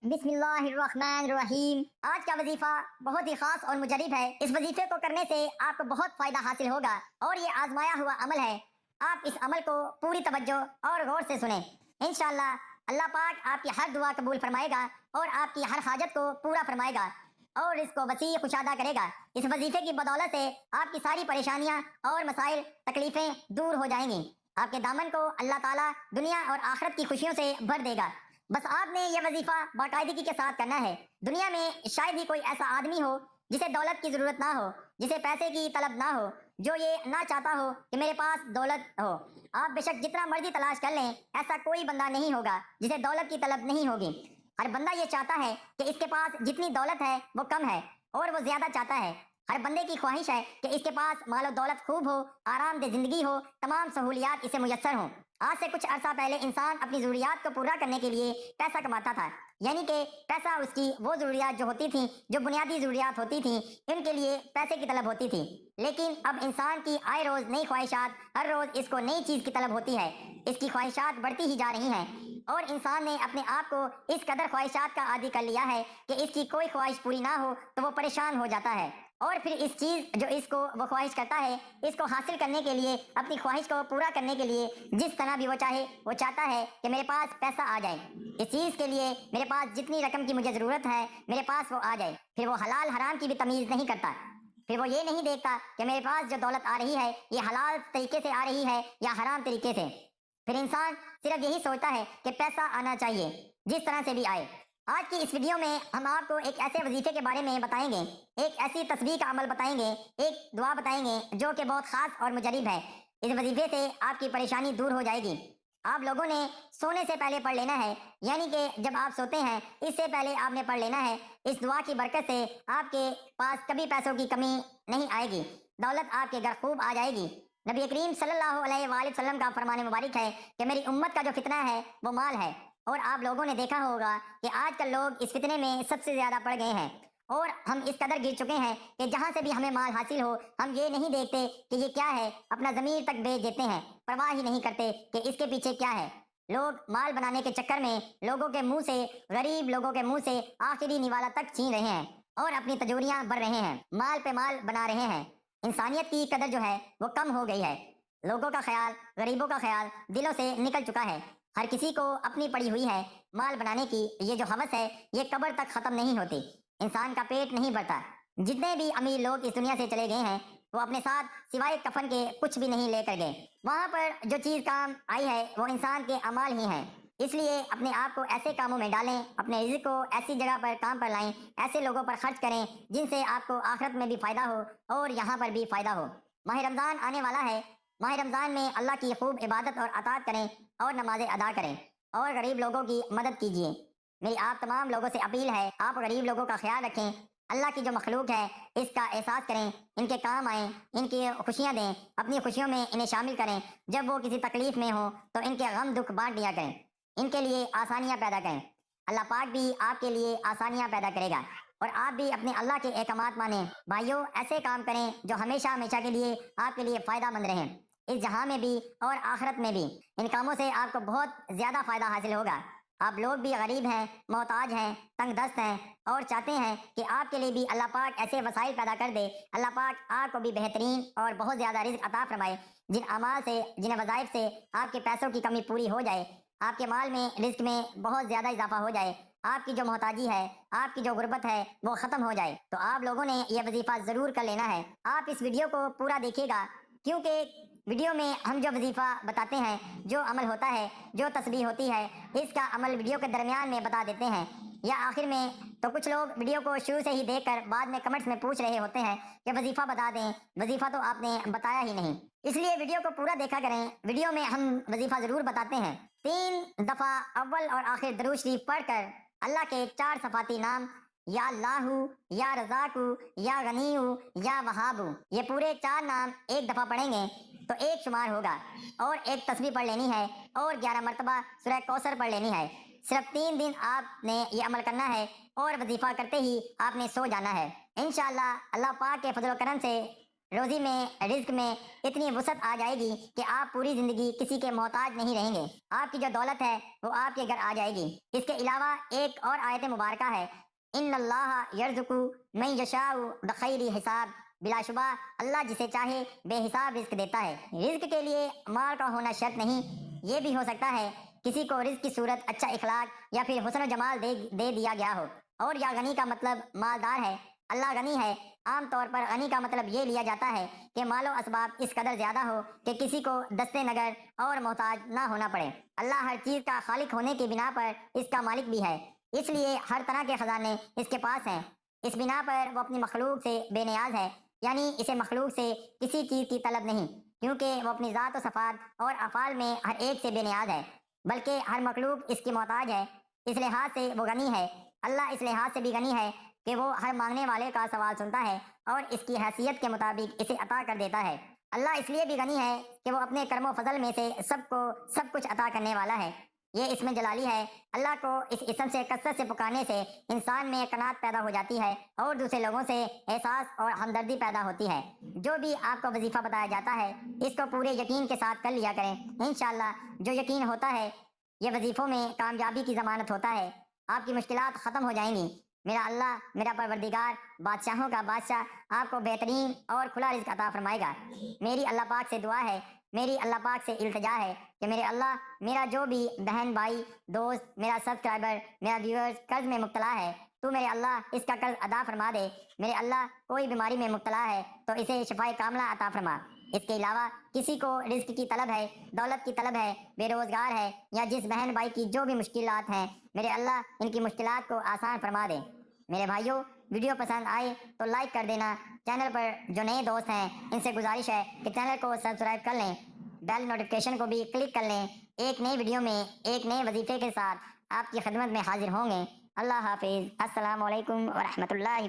बिस्मिल्लाहिर्रहमानिर्रहीम। आज का वजीफा बहुत ही खास और मुजरिब है। इस वजीफे को करने से आपको बहुत फायदा हासिल होगा और ये आजमाया हुआ अमल है। आप इस अमल को पूरी तवज्जो और गौर से सुने। इंशाअल्लाह अल्लाह पाक आपकी हर दुआ कबूल फरमाएगा और आपकी हर हाजत को पूरा फरमाएगा और इसको वसी कुशादा करेगा। इस वजीफे की बदौलत से आपकी सारी परेशानियां और मसाइल तकलीफें दूर हो जाएंगी। आपके दामन को अल्लाह ताला दुनिया और आखिरत की खुशियों से भर देगा। बस आपने ये वजीफा बाकायदगी के साथ करना है। दुनिया में शायद ही कोई ऐसा आदमी हो जिसे दौलत की जरूरत ना हो, जिसे पैसे की तलब ना हो, जो ये ना चाहता हो कि मेरे पास दौलत हो। आप बेशक जितना मर्जी तलाश कर लें, ऐसा कोई बंदा नहीं होगा जिसे दौलत की तलब नहीं होगी। हर बंदा ये चाहता है कि इसके पास जितनी दौलत है वो कम है और वो ज्यादा चाहता है। हर बंदे की ख्वाहिश है कि इसके पास मालो दौलत खूब हो, आरामदेह जिंदगी हो, तमाम सहूलियात इसे मुयस्सर हो। आज से कुछ अरसा पहले इंसान अपनी जरूरियात को पूरा करने के लिए पैसा कमाता था, यानी कि पैसा उसकी वो जरूरियात जो होती थी, जो बुनियादी जरूरियात होती थी, इनके लिए पैसे की तलब होती थी। लेकिन अब इंसान की आए रोज नई ख्वाहिशात, हर रोज इसको नई चीज की तलब होती है। इसकी ख्वाहिशात बढ़ती ही जा रही हैं और इंसान ने अपने आप को इस कदर ख्वाहिशात का आदी कर लिया है कि इसकी कोई ख्वाहिश पूरी ना हो तो वो परेशान हो जाता है और फिर इस चीज जो इसको वो ख्वाहिश करता है, इसको हासिल करने के लिए, अपनी ख्वाहिश को पूरा करने के लिए जिस तरह भी वो चाहे, वो चाहता है कि मेरे पास पैसा आ जाए, इस चीज के लिए मेरे पास जितनी रकम की मुझे जरूरत है मेरे पास वो आ जाए। फिर वो हलाल हराम की भी तमीज नहीं करता। फिर वो ये नहीं देखता कि मेरे पास जो दौलत आ रही है ये हलाल तरीके से आ रही है या हराम तरीके से। फिर इंसान सिर्फ यही सोचता है कि पैसा आना चाहिए जिस तरह से भी आए। आज की इस वीडियो में हम आपको एक ऐसे वजीफे के बारे में बताएंगे, एक ऐसी तस्बीह का अमल बताएंगे, एक दुआ बताएंगे जो कि बहुत खास और मुजरिब है। इस वजीफे से आपकी परेशानी दूर हो जाएगी। आप लोगों ने सोने से पहले पढ़ लेना है, यानी कि जब आप सोते हैं इससे पहले आपने पढ़ लेना है। इस दुआ की बरकत से आपके पास कभी पैसों की कमी नहीं आएगी, दौलत आपके घर खूब आ जाएगी। नबी करीम सल्लल्लाहु अलैहि वसल्लम का फरमान मुबारक है कि मेरी उम्मत का जो फितना है वो माल है। और आप लोगों ने देखा होगा कि आजकल लोग इस फितने में सबसे ज्यादा पड़ गए हैं और हम इस कदर गिर चुके हैं कि जहां से भी हमें माल हासिल हो हम ये नहीं देखते कि ये क्या है, अपना जमीर तक बेच देते हैं, परवाह ही नहीं करते कि इसके पीछे क्या है। लोग माल बनाने के चक्कर में लोगों के मुंह से, गरीब लोगों के मुंह से आखिरी निवाला तक छीन रहे हैं और अपनी तजोरियां भर रहे हैं, माल पे माल बना रहे हैं। इंसानियत की कदर जो है वो कम हो गई है। लोगों का ख्याल, गरीबों का ख्याल दिलों से निकल चुका है। हर किसी को अपनी पड़ी हुई है माल बनाने की। ये जो हवस है ये कब्र तक खत्म नहीं होती। इंसान का पेट नहीं भरता। जितने भी अमीर लोग इस दुनिया से चले गए हैं वो अपने साथ सिवाय कफन के कुछ भी नहीं लेकर गए। वहां पर जो चीज काम आई है वो इंसान के अमाल ही हैं। इसलिए अपने आप को ऐसे कामों में डालें, अपने रिज़्क़ को ऐसी जगह पर काम पर लाएं, ऐसे लोगों पर खर्च करें जिनसे आपको आखिरत में भी फायदा हो और यहाँ पर भी फायदा हो। माह रमजान आने वाला है। माह रमजान में अल्लाह की खूब इबादत और अतात करें और नमाजें अदा करें और गरीब लोगों की मदद कीजिए। मेरी आप तमाम लोगों से अपील है, आप गरीब लोगों का ख्याल रखें। अल्लाह की जो मखलूक है इसका एहसास करें, इनके काम आएँ, इनकी खुशियाँ दें, अपनी खुशियों में इन्हें शामिल करें। जब वो किसी तकलीफ में हो तो इनके गम दुख बांट दिया करें, इनके लिए आसानियाँ पैदा करें। अल्लाह पाक भी आपके लिए आसानियाँ पैदा करेगा और आप भी अपने अल्लाह के अहकामात मानें। भाइयों, ऐसे काम करें जो हमेशा हमेशा के लिए आपके लिए फ़ायदा मंद रहें, इस जहां में भी और आखिरत में भी। इन कामों से आपको बहुत ज़्यादा फ़ायदा हासिल होगा। आप लोग भी गरीब हैं, मोहताज हैं, तंग दस्त हैं और चाहते हैं कि आपके लिए भी अल्लाह पाक ऐसे वसाइल पैदा कर दे। अल्लाह पाक आपको भी बेहतरीन और बहुत ज़्यादा रिज़्क़ अता फरमाए, जिन अमाल से, जिन वज़ाइफ से आपके पैसों की कमी पूरी हो जाए, आपके माल में, रिज़्क़ में बहुत ज़्यादा इजाफा हो जाए, आपकी जो मोहताजी है, आपकी जो गुर्बत है वो ख़त्म हो जाए। तो आप लोगों ने यह वजीफ़ा ज़रूर कर लेना है। आप इस वीडियो को पूरा देखिएगा क्योंकि वीडियो में हम जो वजीफ़ा बताते हैं, जो अमल होता है, जो तस्बीह होती है, इसका अमल वीडियो के दरमियान में बता देते हैं या आखिर में। तो कुछ लोग वीडियो को शुरू से ही देखकर बाद में कमेंट्स में पूछ रहे होते हैं कि वजीफ़ा बता दें, वजीफ़ा तो आपने बताया ही नहीं। इसलिए वीडियो को पूरा देखा करें। वीडियो में हम वजीफ़ा ज़रूर बताते हैं। 3 दफ़ा अव्वल और आखिर दरूद शरीफ पढ़कर अल्लाह के 4 सफ़ाती नाम, या अल्लाहू, या रज़ाकू, या गनीयू, या वहाबू, ये पूरे 4 नाम एक दफ़ा पढ़ेंगे तो एक शुमार होगा और एक तस्बीह पढ़ लेनी है और 11 मरतबा सूरह कौसर पढ़ लेनी है। सिर्फ 3 दिन आपने ये अमल करना है और वजीफ़ा करते ही आपने सो जाना है। इंशाअल्लाह अल्लाह पाक के फजल व करम से روزی میں رزق میں اتنی وسعت آ جائے گی کہ آپ پوری زندگی کسی کے محتاج نہیں رہیں گے. آپ کی جو دولت ہے وہ آپ کے گھر آ جائے گی. اس کے علاوہ ایک اور آیت مبارکہ ہے، ان اللہ یرزق من یشاء بغیر حساب. بلا شبہ اللہ جسے چاہے بے حساب رزق دیتا ہے. رزق کے لیے مال کا ہونا شرط نہیں، یہ بھی ہو سکتا ہے کسی کو رزق کی صورت اچھا اخلاق یا پھر حسن و جمال دے دیا گیا ہو. اور یا غنی کا مطلب مالدار ہے، اللہ غنی ہے. عام طور پر غنی کا مطلب یہ لیا جاتا ہے کہ مال و اسباب اس قدر زیادہ ہو کہ کسی کو دستے نگر اور محتاج نہ ہونا پڑے. اللہ ہر چیز کا خالق ہونے کی بنا پر اس کا مالک بھی ہے، اس لیے ہر طرح کے خزانے اس کے پاس ہیں. اس بنا پر وہ اپنی مخلوق سے بے نیاز ہے، یعنی اسے مخلوق سے کسی چیز کی طلب نہیں، کیونکہ وہ اپنی ذات و صفات اور افعال میں ہر ایک سے بے نیاز ہے، بلکہ ہر مخلوق اس کی محتاج ہے. اس لحاظ سے وہ غنی ہے. اللہ اس لحاظ سے بھی غنی ہے کہ وہ ہر مانگنے والے کا سوال سنتا ہے اور اس کی حیثیت کے مطابق اسے عطا کر دیتا ہے. اللہ اس لیے بھی غنی ہے کہ وہ اپنے کرم و فضل میں سے سب کو سب کچھ عطا کرنے والا ہے. یہ اسم جلالی ہے. اللہ کو اس اسم سے کثرت سے پکارنے سے انسان میں قناعت پیدا ہو جاتی ہے اور دوسرے لوگوں سے احساس اور ہمدردی پیدا ہوتی ہے. جو بھی آپ کو وظیفہ بتایا جاتا ہے اس کو پورے یقین کے ساتھ کر لیا کریں. انشاءاللہ جو یقین ہوتا ہے یہ وظیفوں میں کامیابی کی ضمانت ہوتا ہے. آپ کی مشکلات ختم ہو جائیں گی. میرا اللہ، میرا پروردگار، بادشاہوں کا بادشاہ آپ کو بہترین اور کھلا رزق عطا فرمائے گا. میری اللہ پاک سے دعا ہے، میری اللہ پاک سے التجا ہے کہ میرے اللہ، میرا جو بھی بہن بھائی دوست، میرا سبسکرائبر، میرا ویورز قرض میں مبتلا ہے، تو میرے اللہ اس کا قرض ادا فرما دے. میرے اللہ کوئی بیماری میں مبتلا ہے تو اسے شفائے کاملہ عطا فرما. اس کے علاوہ کسی کو رزق کی طلب ہے، دولت کی طلب ہے، بے روزگار ہے، یا جس بہن بھائی کی جو بھی مشکلات ہیں، میرے اللہ ان کی مشکلات کو آسان فرما دے. میرے بھائیوں، ویڈیو پسند آئے تو لائک کر دینا. چینل پر جو نئے دوست ہیں ان سے گزارش ہے کہ چینل کو سبسکرائب کر لیں، بیل نوٹیفکیشن کو بھی کلک کر لیں. ایک نئی ویڈیو میں ایک نئے وظیفے کے ساتھ آپ کی خدمت میں حاضر ہوں گے. اللہ حافظ. السلام علیکم ورحمۃ اللہ.